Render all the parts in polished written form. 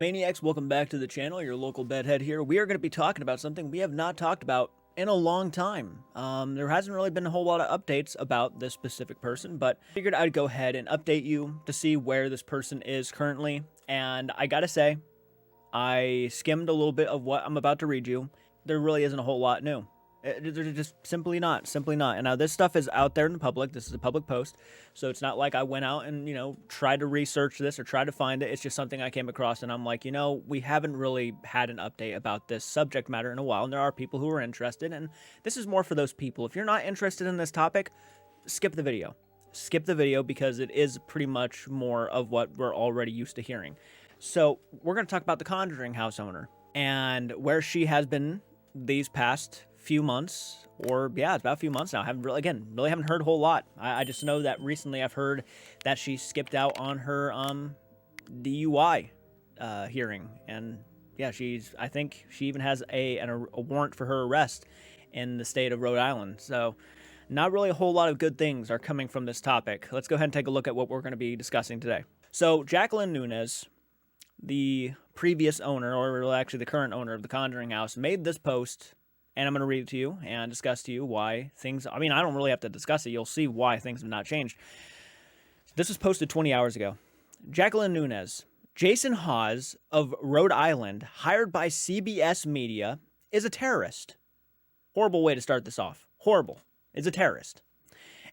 Maniacs, welcome back to the channel. Your local bedhead here. We are going to be talking about something we have not talked about in a long time. There hasn't really been a whole lot of updates about this specific person, but I figured I'd go ahead and update you to see where this person is currently. And I gotta say, I skimmed a little bit of what I'm about to read you. There really isn't a whole lot new. They're just simply not, And now this stuff is out there in the public. This is a public post, so it's not like I went out and tried to research this or try to find it. It's just something I came across, and I'm like, we haven't really had an update about this subject matter in a while, and there are people who are interested, and this is more for those people. If you're not interested in this topic, skip the video. Skip the video because it is pretty much more of what we're already used to hearing. So we're going to talk about the Conjuring house owner and where she has been these past few months, or yeah, it's about a few months now. I haven't really haven't heard a whole lot. I just know that recently I've heard that she skipped out on her DUI hearing, and yeah, I think she even has a warrant for her arrest in the state of Rhode Island. So not really a whole lot of good things are coming from this topic. Let's go ahead and take a look at what we're going to be discussing today. So Jacqueline Nunez, the previous owner, or actually the current owner of the Conjuring house, made this post, and I'm going to read it to you and discuss to you why things, I don't really have to discuss it. You'll see why things have not changed. This was posted 20 hours ago. Jacqueline Nunez, Jason Hawes of Rhode Island, hired by CBS Media, is a terrorist. Horrible way to start this off. Horrible. Is a terrorist.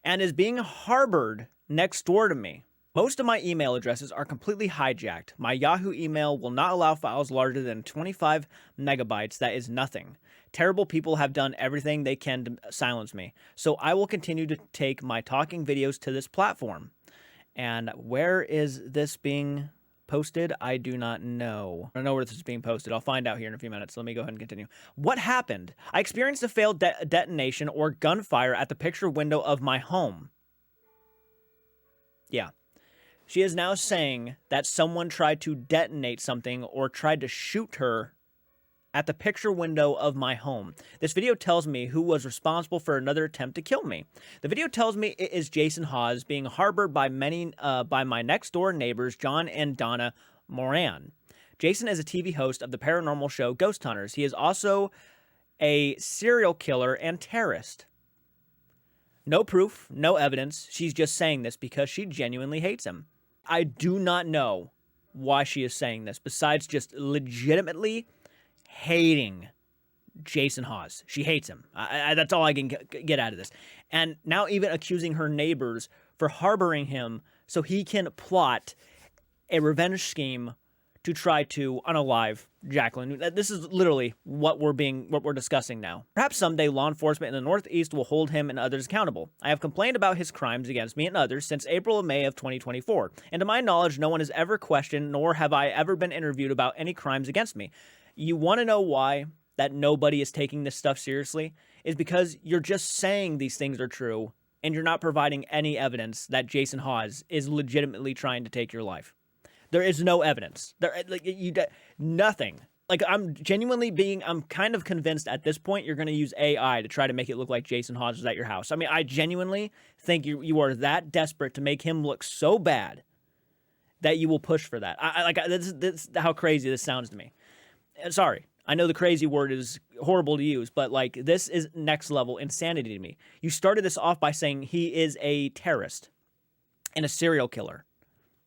And is being harbored next door to me. Most of my email addresses are completely hijacked. My Yahoo email will not allow files larger than 25 megabytes. That is nothing. Terrible people have done everything they can to silence me. So I will continue to take my talking videos to this platform. And where is this being posted? I do not know. I don't know where this is being posted. I'll find out here in a few minutes. Let me go ahead and continue. What happened? I experienced a failed detonation or gunfire at the picture window of my home. Yeah. She is now saying that someone tried to detonate something or tried to shoot her at the picture window of my home. This video tells me who was responsible for another attempt to kill me. The video tells me it is Jason Hawes being harbored by my next door neighbors, John and Donna Moran. Jason is a TV host of the paranormal show Ghost Hunters. He is also a serial killer and terrorist. No proof, no evidence. She's just saying this because she genuinely hates him. I do not know why she is saying this, besides just legitimately hating Jason Hawes. She hates him. That's all I can get out of this. And now even accusing her neighbors for harboring him so he can plot a revenge scheme to try to unalive Jacqueline. This is literally what we're discussing now. Perhaps someday law enforcement in the Northeast will hold him and others accountable. I have complained about his crimes against me and others since April and May of 2024. And to my knowledge, no one has ever questioned, nor have I ever been interviewed about any crimes against me. You want to know why that nobody is taking this stuff seriously? Is because you're just saying these things are true, and you're not providing any evidence that Jason Hawes is legitimately trying to take your life. There is no evidence. Nothing. I'm kind of convinced at this point you're going to use AI to try to make it look like Jason Hawes is at your house. I genuinely think you are that desperate to make him look so bad that you will push for that. This is how crazy this sounds to me. Sorry. I know the crazy word is horrible to use, but this is next level insanity to me. You started this off by saying he is a terrorist and a serial killer.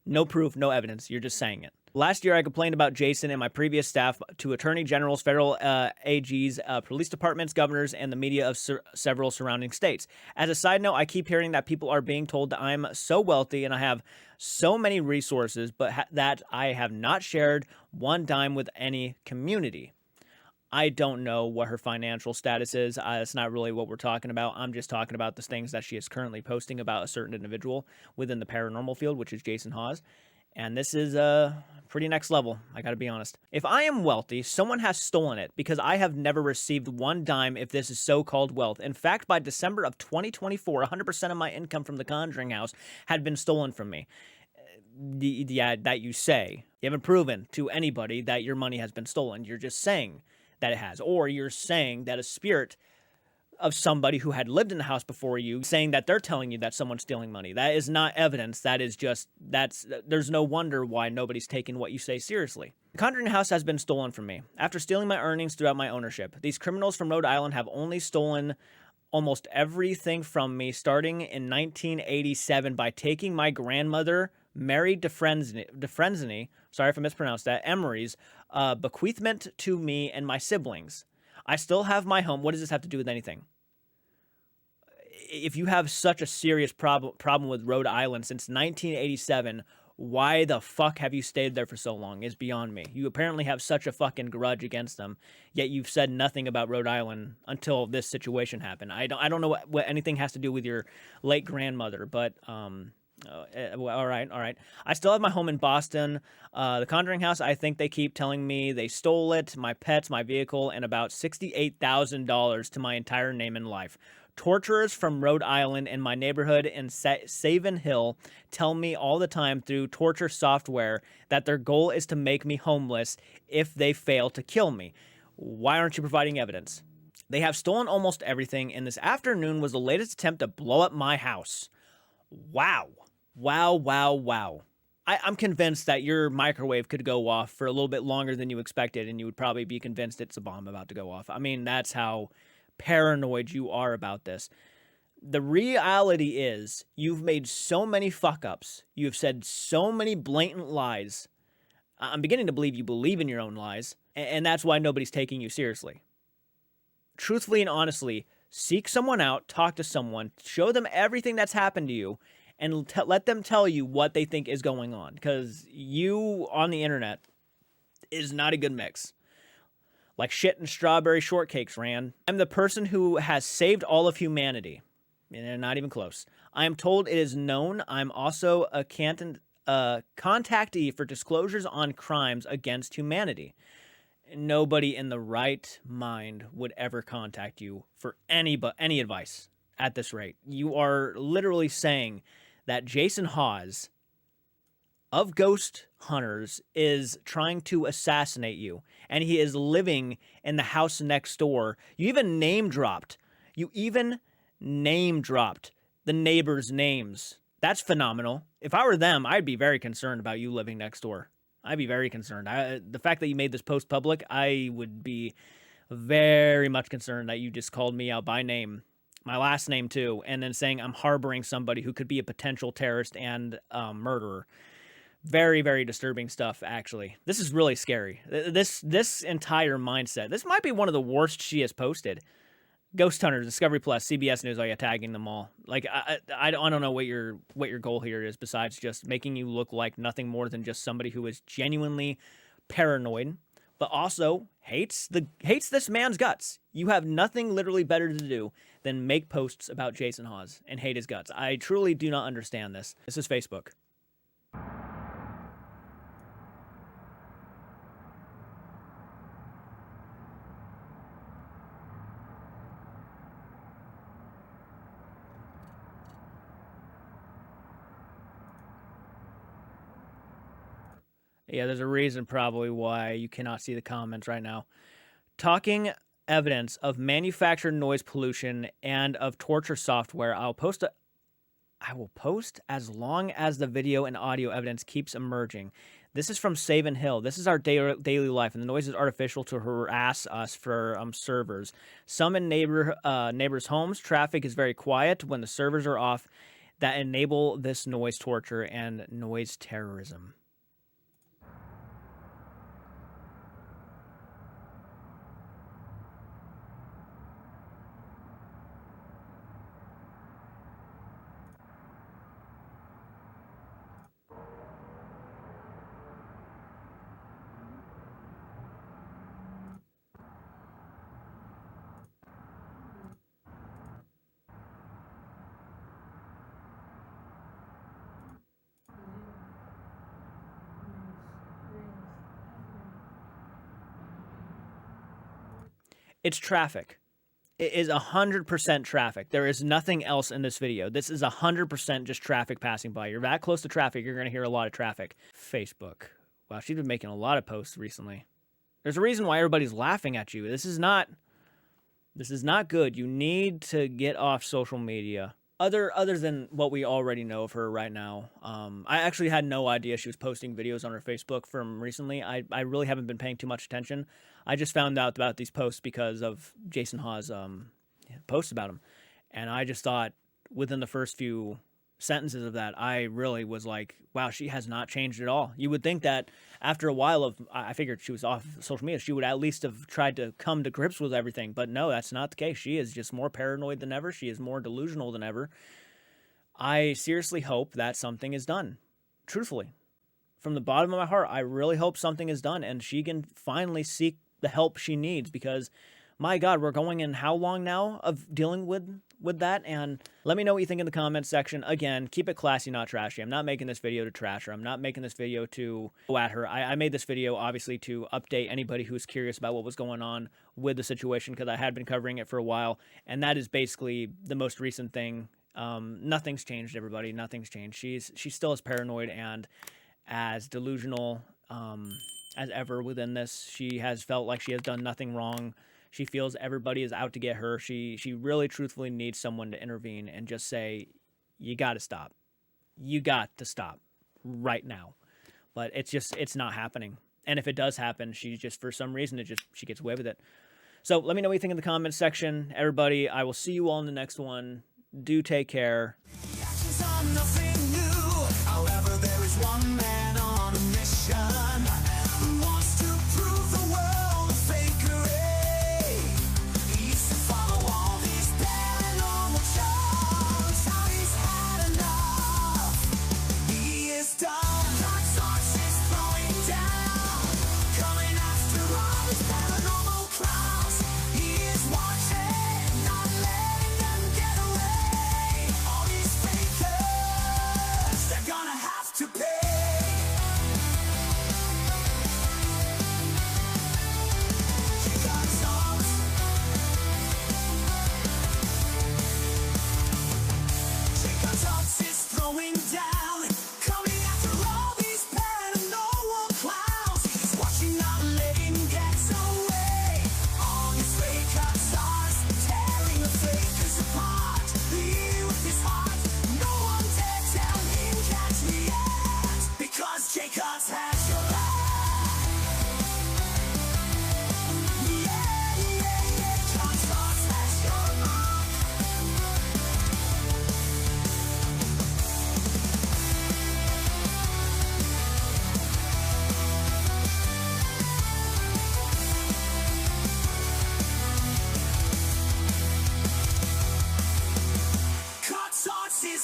No proof, no evidence. You're just saying it. Last year, I complained about Jason and my previous staff to attorney generals, federal AGs, police departments, governors, and the media of several surrounding states. As a side note, I keep hearing that people are being told that I'm so wealthy and I have so many resources, but that I have not shared one dime with any community. I don't know what her financial status is. That's not really what we're talking about. I'm just talking about the things that she is currently posting about a certain individual within the paranormal field, which is Jason Hawes. And this is pretty next level, I gotta be honest. If I am wealthy, someone has stolen it because I have never received one dime if this is so-called wealth. In fact, by December of 2024, 100% of my income from the Conjuring house had been stolen from me. Yeah, that you say. You haven't proven to anybody that your money has been stolen. You're just saying that it has. Or you're saying that a spirit of somebody who had lived in the house before you saying that they're telling you that someone's stealing money. That is not evidence. That is just, there's no wonder why nobody's taking what you say seriously. The Conjuring house has been stolen from me. After stealing my earnings throughout my ownership, these criminals from Rhode Island have only stolen almost everything from me starting in 1987 by taking my grandmother, Mary DeFrenzini, sorry if I mispronounced that, Emery's bequeathment to me and my siblings. I still have my home. What does this have to do with anything? If you have such a serious problem with Rhode Island since 1987, why the fuck have you stayed there for so long is beyond me. You apparently have such a fucking grudge against them, yet you've said nothing about Rhode Island until this situation happened. I don't know what anything has to do with your late grandmother, but all right. I still have my home in Boston. The Conjuring house, I think they keep telling me they stole it, my pets, my vehicle, and about $68,000 to my entire name and life. Torturers from Rhode Island and my neighborhood in Savin Hill tell me all the time through torture software that their goal is to make me homeless if they fail to kill me. Why aren't you providing evidence? They have stolen almost everything, and this afternoon was the latest attempt to blow up my house. Wow. I'm convinced that your microwave could go off for a little bit longer than you expected, and you would probably be convinced it's a bomb about to go off. I mean, that's how paranoid you are about this. The reality is you've made so many fuck-ups. You've said so many blatant lies. I'm beginning to believe you believe in your own lies, and that's why nobody's taking you seriously. Truthfully and honestly, seek someone out, talk to someone, show them everything that's happened to you, and let them tell you what they think is going on. Because you on the internet is not a good mix. Like shit and strawberry shortcakes, Rand. I'm the person who has saved all of humanity. And not even close. I am told it is known I'm also a contactee for disclosures on crimes against humanity. Nobody in the right mind would ever contact you for any advice at this rate. You are literally saying that Jason Hawes of Ghost Hunters is trying to assassinate you, and he is living in the house next door. You even name dropped the neighbors' names. That's phenomenal. If I were them, I'd be very concerned about you living next door. I'd be very concerned. The fact that you made this post public, I would be very much concerned that you just called me out by name, my last name too, and then saying I'm harboring somebody who could be a potential terrorist and murderer. Very, very disturbing stuff, actually. This is really scary. This entire mindset. This might be one of the worst she has posted. Ghost Hunters, Discovery Plus, CBS News, tagging them all. Like, I don't know what your goal here is besides just making you look like nothing more than just somebody who is genuinely paranoid, but also hates this man's guts. You have nothing literally better to do than make posts about Jason Hawes and hate his guts. I truly do not understand this. This is Facebook. Yeah, there's a reason probably why you cannot see the comments right now. Talking evidence of manufactured noise pollution and of torture software. I will post as long as the video and audio evidence keeps emerging. This is from Savin Hill. This is our daily life, and the noise is artificial to harass us for servers. Some in neighbors' homes, traffic is very quiet when the servers are off that enable this noise torture and noise terrorism. It's traffic. It is 100% traffic. There is nothing else in this video. This is 100% just traffic passing by. You're that close to traffic, you're going to hear a lot of traffic. Facebook. Wow, she's been making a lot of posts recently. There's a reason why everybody's laughing at you. This is not This is not good. You need to get off social media. Other than what we already know of her right now, I actually had no idea she was posting videos on her Facebook from recently. I really haven't been paying too much attention. I just found out about these posts because of Jason Hawes' posts about him, and I just thought within the first few sentences of that, I really was like, wow, she has not changed at all. You would think that after a while of, I figured she was off social media, she would at least have tried to come to grips with everything. But no, that's not the case. She is just more paranoid than ever. She is more delusional than ever. I seriously hope that something is done. Truthfully, from the bottom of my heart, I really hope something is done and she can finally seek the help she needs, because my God, we're going in how long now of dealing with that? And let me know what you think in the comments section. Again, keep it classy, not trashy. I'm not making this video to trash her. I'm not making this video to go at her. I made this video obviously to update anybody who's curious about what was going on with the situation, because I had been covering it for a while, and that is basically the most recent thing. Nothing's changed, everybody. Nothing's changed. She's still as paranoid and as delusional as ever within this. She has felt like she has done nothing wrong. She feels everybody is out to get her. She really truthfully needs someone to intervene and just say, you got to stop. You got to stop right now. But it's not happening. And if it does happen, she just, for some reason, she gets away with it. So let me know what you think in the comments section. Everybody, I will see you all in the next one. Do take care.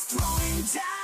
Throwing down.